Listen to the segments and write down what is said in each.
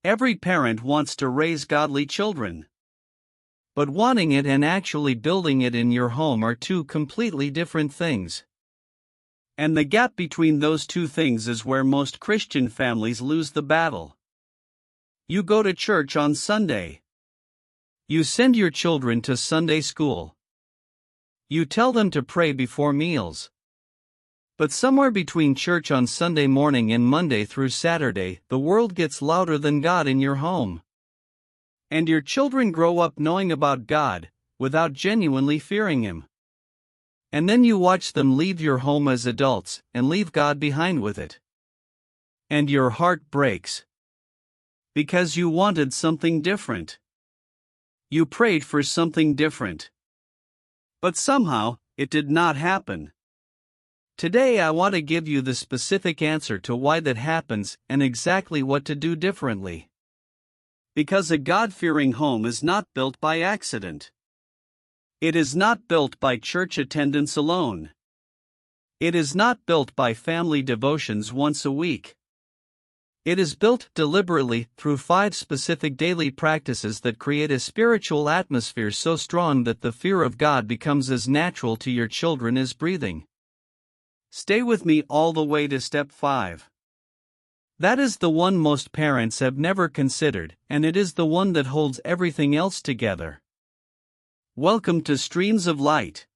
Every parent wants to raise godly children. But wanting it and actually building it in your home are two completely different things. And the gap between those two things is where most Christian families lose the battle. You go to church on Sunday. You send your children to Sunday school. You tell them to pray before meals. But somewhere between church on Sunday morning and Monday through Saturday, the world gets louder than God in your home. And your children grow up knowing about God, without genuinely fearing Him. And then you watch them leave your home as adults, and leave God behind with it. And your heart breaks. Because you wanted something different. You prayed for something different. But somehow, it did not happen. Today I want to give you the specific answer to why that happens, and exactly what to do differently. Because a God-fearing home is not built by accident. It is not built by church attendance alone. It is not built by family devotions once a week. It is built deliberately through 5 specific daily practices that create a spiritual atmosphere so strong that the fear of God becomes as natural to your children as breathing. Stay with me all the way to step 5. That is the one most parents have never considered, and it is the one that holds everything else together. Welcome to Streams of Light.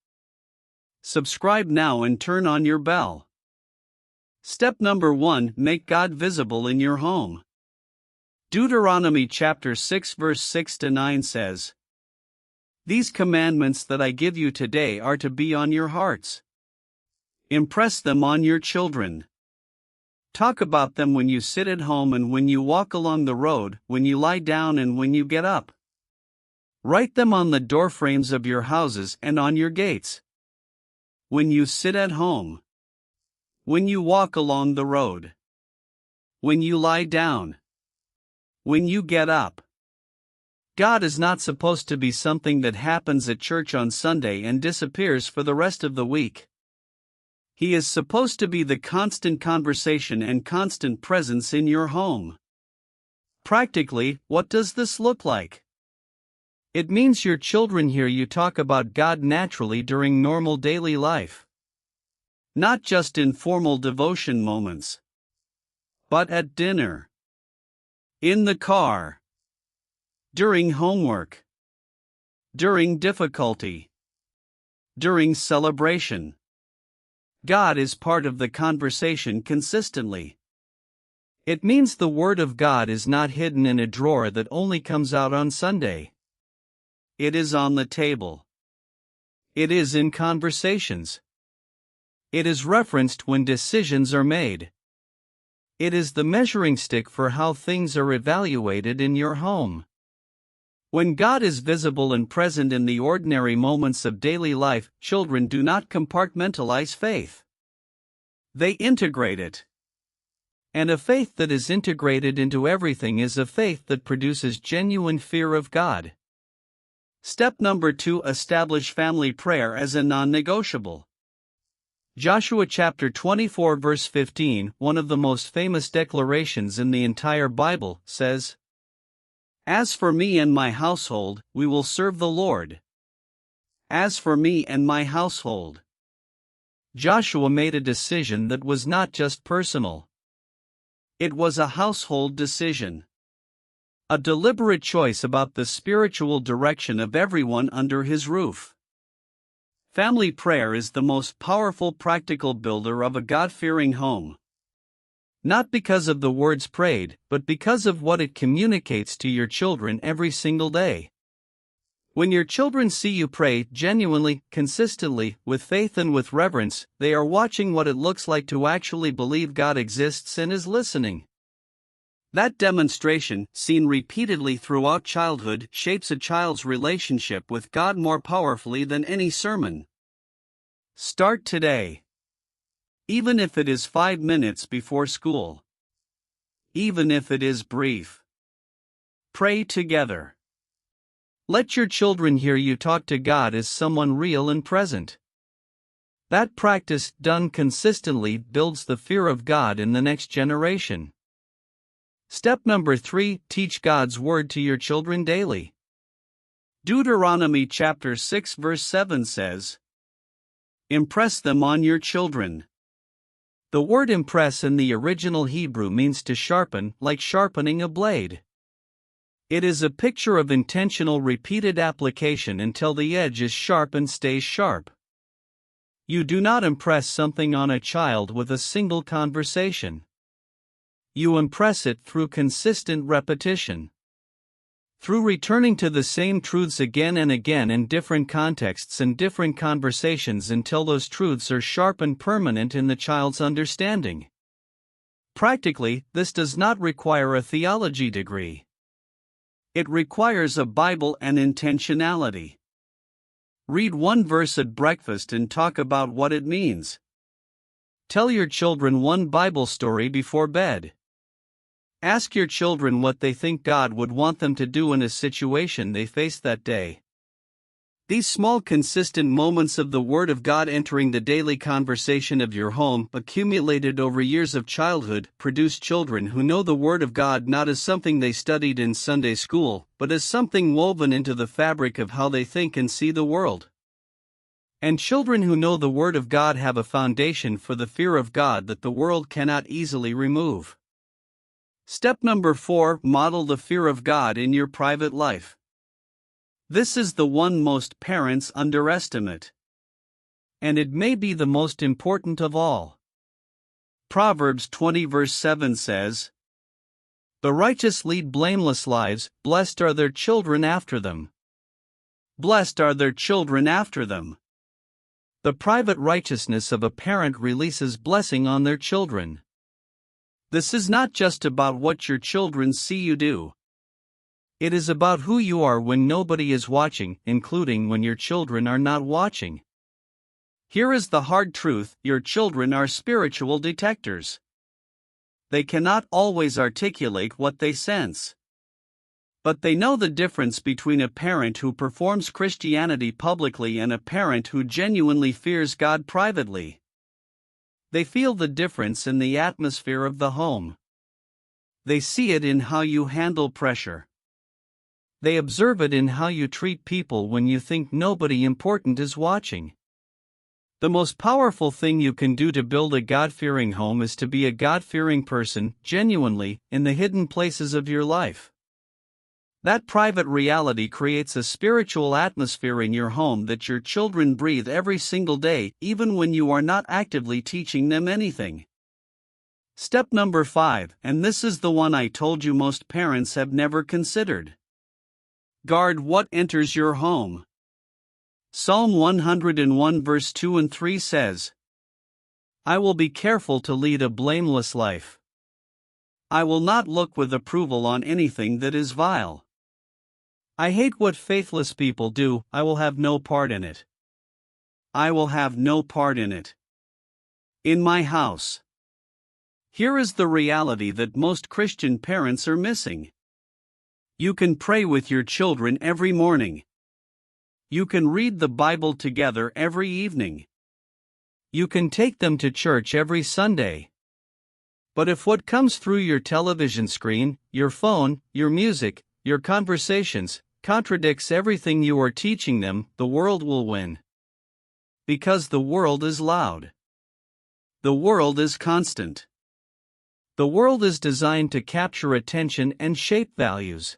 Subscribe now and turn on your bell. Step number 1: Make God visible in your home. Deuteronomy chapter 6 verse 6 to 9 says, "These commandments that I give you today are to be on your hearts. Impress them on your children. Talk about them when you sit at home and when you walk along the road, when you lie down and when you get up. Write them on the doorframes of your houses and on your gates. When you sit at home. When you walk along the road. When you lie down. When you get up." God is not supposed to be something that happens at church on Sunday and disappears for the rest of the week. He is supposed to be the constant conversation and constant presence in your home. Practically, what does this look like? It means your children hear you talk about God naturally during normal daily life. Not just in formal devotion moments. But at dinner. In the car. During homework. During difficulty. During celebration. God is part of the conversation consistently. It means the Word of God is not hidden in a drawer that only comes out on Sunday. It is on the table. It is in conversations. It is referenced when decisions are made. It is the measuring stick for how things are evaluated in your home. When God is visible and present in the ordinary moments of daily life, children do not compartmentalize faith. They integrate it. And a faith that is integrated into everything is a faith that produces genuine fear of God. Step number 2: Establish family prayer as a non-negotiable. Joshua chapter 24 verse 15, one of the most famous declarations in the entire Bible, says, "As for me and my household, we will serve the Lord. As for me and my household." Joshua made a decision that was not just personal. It was a household decision. A deliberate choice about the spiritual direction of everyone under his roof. Family prayer is the most powerful practical builder of a God-fearing home. Not because of the words prayed, but because of what it communicates to your children every single day. When your children see you pray genuinely, consistently, with faith and with reverence, they are watching what it looks like to actually believe God exists and is listening. That demonstration, seen repeatedly throughout childhood, shapes a child's relationship with God more powerfully than any sermon. Start today. Even if it is 5 minutes before school. Even if it is brief. Pray together. Let your children hear you talk to God as someone real and present. That practice, done consistently, builds the fear of God in the next generation. Step number 3: teach God's Word to your children daily. Deuteronomy chapter 6 verse 7 says, "Impress them on your children." The word impress in the original Hebrew means to sharpen, like sharpening a blade. It is a picture of intentional repeated application until the edge is sharp and stays sharp. You do not impress something on a child with a single conversation. You impress it through consistent repetition. Through returning to the same truths again and again in different contexts and different conversations until those truths are sharp and permanent in the child's understanding. Practically, this does not require a theology degree. It requires a Bible and intentionality. Read one verse at breakfast and talk about what it means. Tell your children one Bible story before bed. Ask your children what they think God would want them to do in a situation they face that day. These small consistent moments of the Word of God entering the daily conversation of your home, accumulated over years of childhood, produce children who know the Word of God not as something they studied in Sunday school, but as something woven into the fabric of how they think and see the world. And children who know the Word of God have a foundation for the fear of God that the world cannot easily remove. Step number 4: model the fear of God in your private life. This is the one most parents underestimate. And it may be the most important of all. Proverbs 20 verse 7 says, "The righteous lead blameless lives, blessed are their children after them." Blessed are their children after them. The private righteousness of a parent releases blessing on their children. This is not just about what your children see you do. It is about who you are when nobody is watching, including when your children are not watching. Here is the hard truth: your children are spiritual detectors. They cannot always articulate what they sense. But they know the difference between a parent who performs Christianity publicly and a parent who genuinely fears God privately. They feel the difference in the atmosphere of the home. They see it in how you handle pressure. They observe it in how you treat people when you think nobody important is watching. The most powerful thing you can do to build a God-fearing home is to be a God-fearing person, genuinely, in the hidden places of your life. That private reality creates a spiritual atmosphere in your home that your children breathe every single day, even when you are not actively teaching them anything. Step number 5, and this is the one I told you most parents have never considered. Guard what enters your home. Psalm 101 verse 2 and 3 says, "I will be careful to lead a blameless life. I will not look with approval on anything that is vile. I hate what faithless people do, I will have no part in it. I will have no part in it. In my house." Here is the reality that most Christian parents are missing. You can pray with your children every morning. You can read the Bible together every evening. You can take them to church every Sunday. But if what comes through your television screen, your phone, your music, your conversations, contradicts everything you are teaching them, the world will win. Because the world is loud. The world is constant. The world is designed to capture attention and shape values.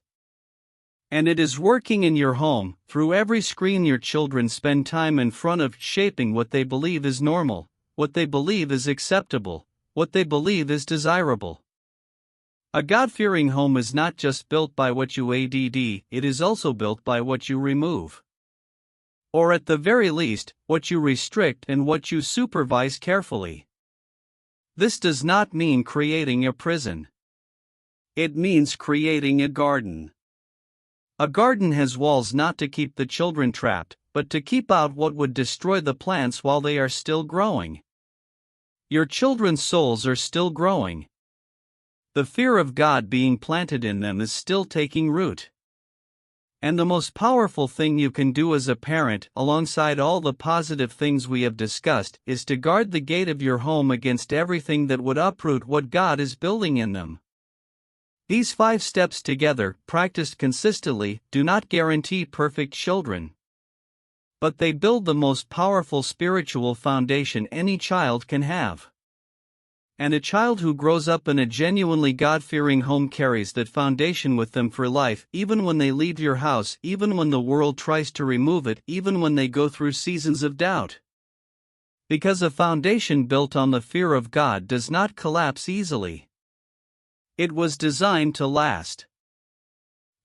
And it is working in your home, through every screen your children spend time in front of, shaping what they believe is normal, what they believe is acceptable, what they believe is desirable. A God-fearing home is not just built by what you add, it is also built by what you remove. Or at the very least, what you restrict and what you supervise carefully. This does not mean creating a prison. It means creating a garden. A garden has walls not to keep the children trapped, but to keep out what would destroy the plants while they are still growing. Your children's souls are still growing. The fear of God being planted in them is still taking root. And the most powerful thing you can do as a parent, alongside all the positive things we have discussed, is to guard the gate of your home against everything that would uproot what God is building in them. These 5 steps together, practiced consistently, do not guarantee perfect children. But they build the most powerful spiritual foundation any child can have. And a child who grows up in a genuinely God-fearing home carries that foundation with them for life, even when they leave your house, even when the world tries to remove it, even when they go through seasons of doubt. Because a foundation built on the fear of God does not collapse easily. It was designed to last.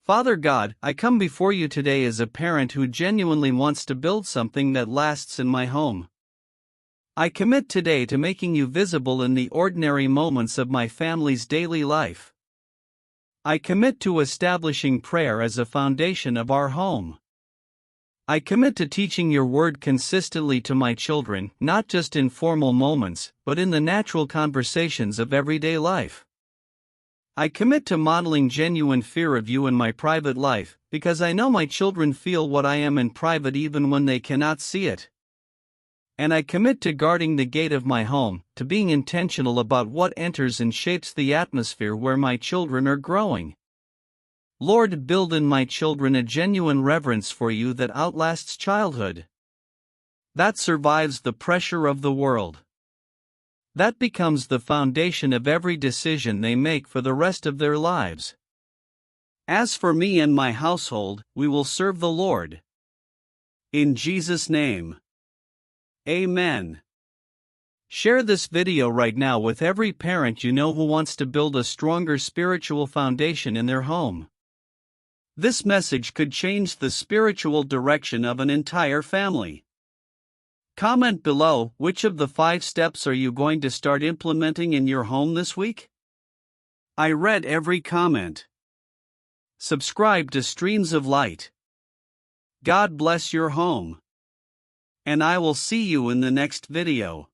Father God, I come before you today as a parent who genuinely wants to build something that lasts in my home. I commit today to making you visible in the ordinary moments of my family's daily life. I commit to establishing prayer as a foundation of our home. I commit to teaching your word consistently to my children, not just in formal moments, but in the natural conversations of everyday life. I commit to modeling genuine fear of you in my private life, because I know my children feel what I am in private even when they cannot see it. And I commit to guarding the gate of my home, to being intentional about what enters and shapes the atmosphere where my children are growing. Lord, build in my children a genuine reverence for you that outlasts childhood. That survives the pressure of the world. That becomes the foundation of every decision they make for the rest of their lives. As for me and my household, we will serve the Lord. In Jesus' name. Amen. Share this video right now with every parent you know who wants to build a stronger spiritual foundation in their home. This message could change the spiritual direction of an entire family. Comment below, which of the 5 steps are you going to start implementing in your home this week? I read every comment. Subscribe to Streams of Light. God bless your home. And I will see you in the next video.